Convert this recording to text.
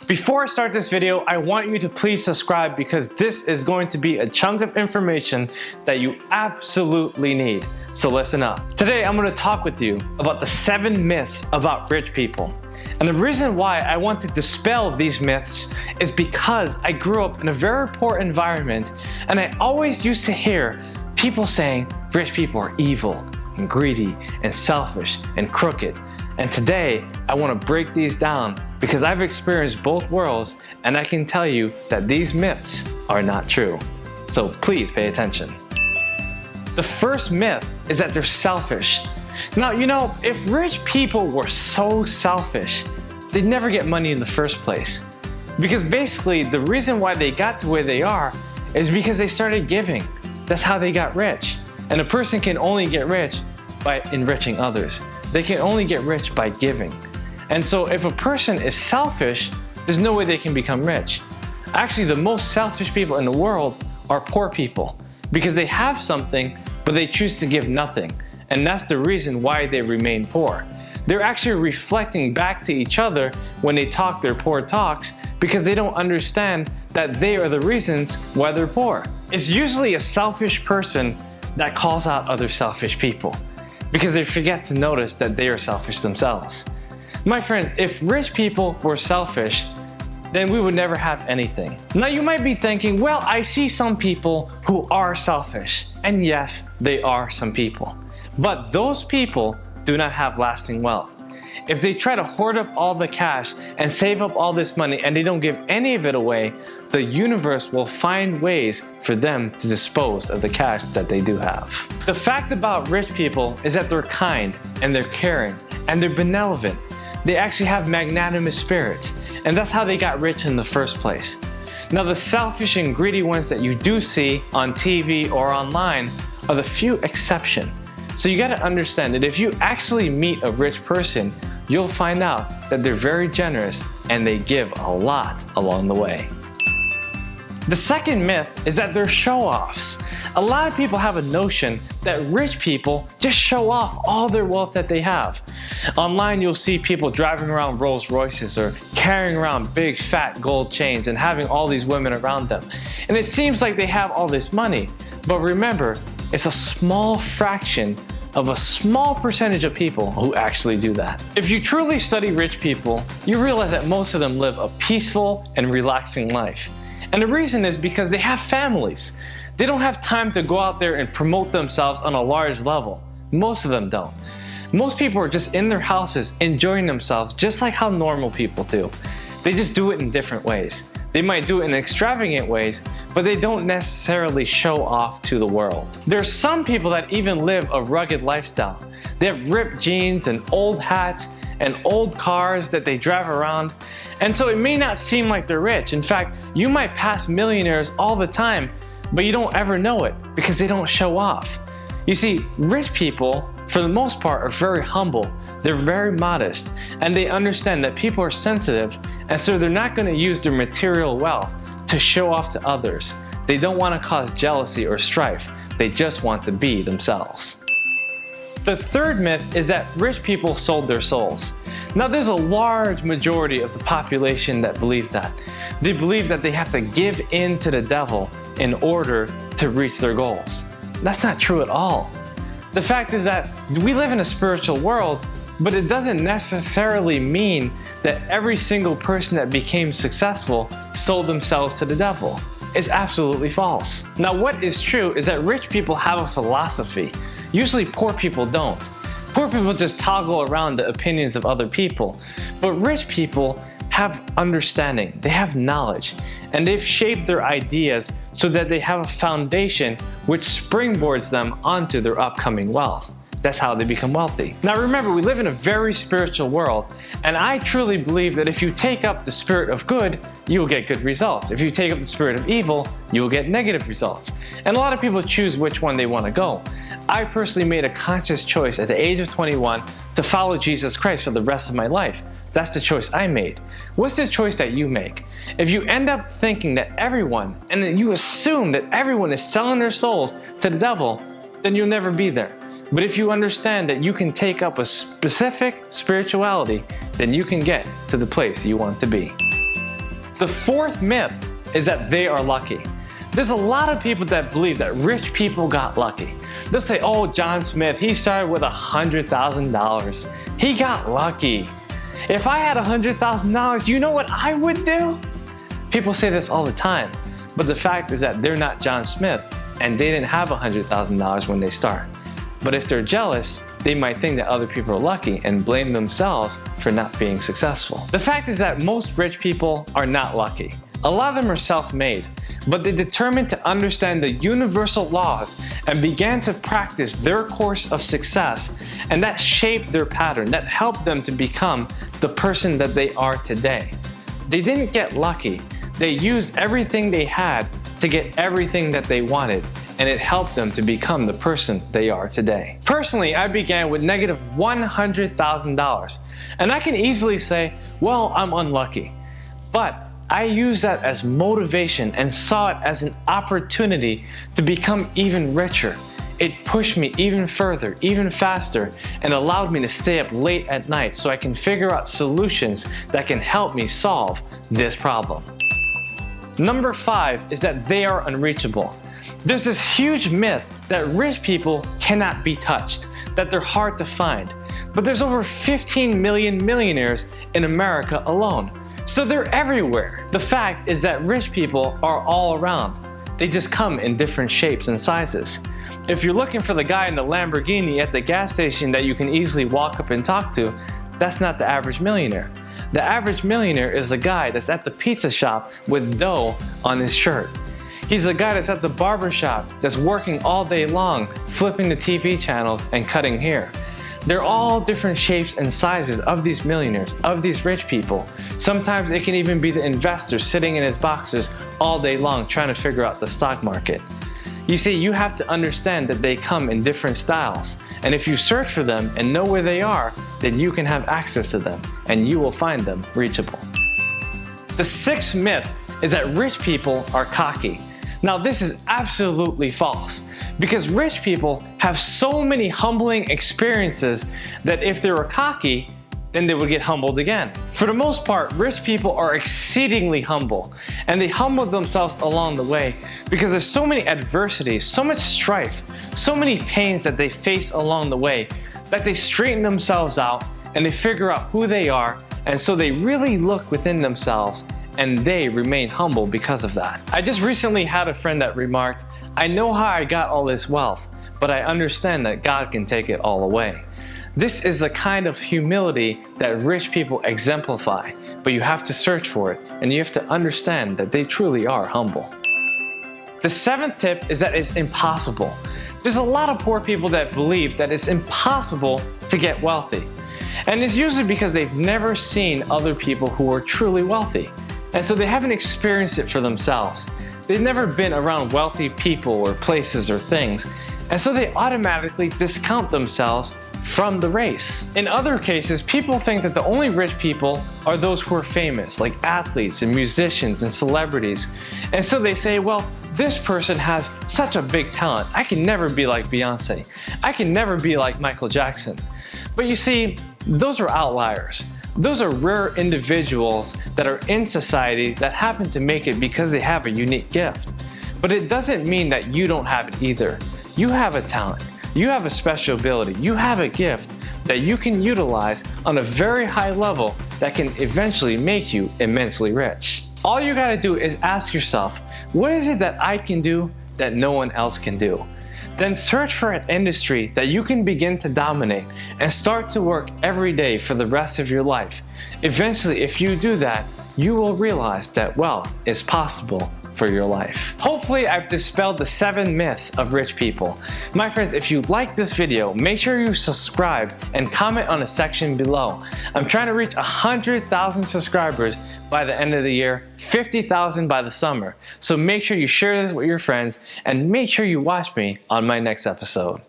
Before I start this video, I want you to please subscribe because this is going to be a chunk of information that you absolutely need. So listen up. Today I'm going to talk with you about the 7 myths about rich people. And the reason why I want to dispel these myths is because I grew up in a very poor environment and I always used to hear people saying rich people are evil and greedy and selfish and crooked. And today I want to break these down because I've experienced both worlds and I can tell you that these myths are not true. So please pay attention. The first myth is that they're selfish. Now, if rich people were so selfish, they'd never get money in the first place. Because basically the reason why they got to where they are is because they started giving. That's how they got rich. And a person can only get rich by enriching others. They can only get rich by giving. And so if a person is selfish, there's no way they can become rich. Actually, the most selfish people in the world are poor people because they have something, but they choose to give nothing. And that's the reason why they remain poor. They're actually reflecting back to each other when they talk their poor talks because they don't understand that they are the reasons why they're poor. It's usually a selfish person that calls out other selfish people because they forget to notice that they are selfish themselves. My friends, if rich people were selfish, then we would never have anything. Now you might be thinking, well, I see some people who are selfish. And yes, they are some people. But those people do not have lasting wealth. If they try to hoard up all the cash and save up all this money and they don't give any of it away, the universe will find ways for them to dispose of the cash that they do have. The fact about rich people is that they're kind and they're caring and they're benevolent. They actually have magnanimous spirits, and that's how they got rich in the first place. Now the selfish and greedy ones that you do see on TV or online are the few exceptions. So you gotta understand that if you actually meet a rich person, you'll find out that they're very generous and they give a lot along the way. The second myth is that they're show-offs. A lot of people have a notion that rich people just show off all their wealth that they have. Online you'll see people driving around Rolls Royces or carrying around big fat gold chains and having all these women around them. And it seems like they have all this money, but remember, it's a small fraction of a small percentage of people who actually do that. If you truly study rich people, you realize that most of them live a peaceful and relaxing life. And the reason is because they have families. They don't have time to go out there and promote themselves on a large level. Most of them don't. Most people are just in their houses enjoying themselves just like how normal people do. They just do it in different ways. They might do it in extravagant ways, but they don't necessarily show off to the world. There's some people that even live a rugged lifestyle. They have ripped jeans and old hats and old cars that they drive around. And so it may not seem like they're rich. In fact, you might pass millionaires all the time, but you don't ever know it because they don't show off. You see, rich people, for the most part, are very humble. They're very modest, and they understand that people are sensitive, and so they're not going to use their material wealth to show off to others. They don't want to cause jealousy or strife. They just want to be themselves. The third myth is that rich people sold their souls. Now there's a large majority of the population that believe that. They believe that they have to give in to the devil in order to reach their goals. That's not true at all. The fact is that we live in a spiritual world, but it doesn't necessarily mean that every single person that became successful sold themselves to the devil. It's absolutely false. Now what is true is that rich people have a philosophy. Usually poor people don't. Poor people just toggle around the opinions of other people. But rich people have understanding, they have knowledge, and they've shaped their ideas so that they have a foundation which springboards them onto their upcoming wealth. That's how they become wealthy. Now remember, we live in a very spiritual world, and I truly believe that if you take up the spirit of good, you will get good results. If you take up the spirit of evil, you will get negative results. And a lot of people choose which one they want to go. I personally made a conscious choice at the age of 21 to follow Jesus Christ for the rest of my life. That's the choice I made. What's the choice that you make? If you end up thinking that everyone, and then you assume that everyone is selling their souls to the devil, then you'll never be there. But if you understand that you can take up a specific spirituality, then you can get to the place you want to be. The fourth myth is that they are lucky. There's a lot of people that believe that rich people got lucky. They'll say, oh, John Smith, he started with $100,000. He got lucky. If I had $100,000, you know what I would do? People say this all the time, but the fact is that they're not John Smith and they didn't have $100,000 when they start. But if they're jealous, they might think that other people are lucky and blame themselves for not being successful. The fact is that most rich people are not lucky. A lot of them are self-made, but they determined to understand the universal laws and began to practice their course of success, and that shaped their pattern, that helped them to become the person that they are today. They didn't get lucky. They used everything they had to get everything that they wanted, and it helped them to become the person they are today. Personally, I began with negative $100,000, and I can easily say, well, I'm unlucky. But I used that as motivation and saw it as an opportunity to become even richer. It pushed me even further, even faster, and allowed me to stay up late at night so I can figure out solutions that can help me solve this problem. Number 5 is that they are unreachable. There's this huge myth that rich people cannot be touched, that they're hard to find. But there's over 15 million millionaires in America alone. So they're everywhere. The fact is that rich people are all around. They just come in different shapes and sizes. If you're looking for the guy in the Lamborghini at the gas station that you can easily walk up and talk to, that's not the average millionaire. The average millionaire is the guy that's at the pizza shop with dough on his shirt. He's the guy that's at the barber shop that's working all day long, flipping the TV channels and cutting hair. They're all different shapes and sizes of these millionaires, of these rich people. Sometimes it can even be the investor sitting in his boxers all day long trying to figure out the stock market. You see, you have to understand that they come in different styles. And if you search for them and know where they are, then you can have access to them and you will find them reachable. The sixth myth is that rich people are cocky. Now, this is absolutely false because rich people have so many humbling experiences that if they were cocky, then they would get humbled again. For the most part, rich people are exceedingly humble, and they humble themselves along the way because there's so many adversities, so much strife, so many pains that they face along the way that they straighten themselves out and they figure out who they are, and so they really look within themselves and they remain humble because of that. I just recently had a friend that remarked, I know how I got all this wealth, but I understand that God can take it all away. This is the kind of humility that rich people exemplify, but you have to search for it and you have to understand that they truly are humble. The seventh tip is that it's impossible. There's a lot of poor people that believe that it's impossible to get wealthy. And it's usually because they've never seen other people who are truly wealthy. And so they haven't experienced it for themselves. They've never been around wealthy people or places or things. And so they automatically discount themselves from the race. In other cases, people think that the only rich people are those who are famous, like athletes and musicians and celebrities. And so they say, well, this person has such a big talent. I can never be like Beyonce. I can never be like Michael Jackson. But you see, those are outliers. Those are rare individuals that are in society that happen to make it because they have a unique gift. But it doesn't mean that you don't have it either. You have a talent. You have a special ability. You have a gift that you can utilize on a very high level that can eventually make you immensely rich. All you gotta do is ask yourself, what is it that I can do that no one else can do? Then search for an industry that you can begin to dominate and start to work every day for the rest of your life. Eventually, if you do that, you will realize that wealth is possible for your life. Hopefully, I've dispelled the 7 myths of rich people. My friends, if you like this video, make sure you subscribe and comment on the section below. I'm trying to reach 100,000 subscribers by the end of the year, 50,000 by the summer. So make sure you share this with your friends and make sure you watch me on my next episode.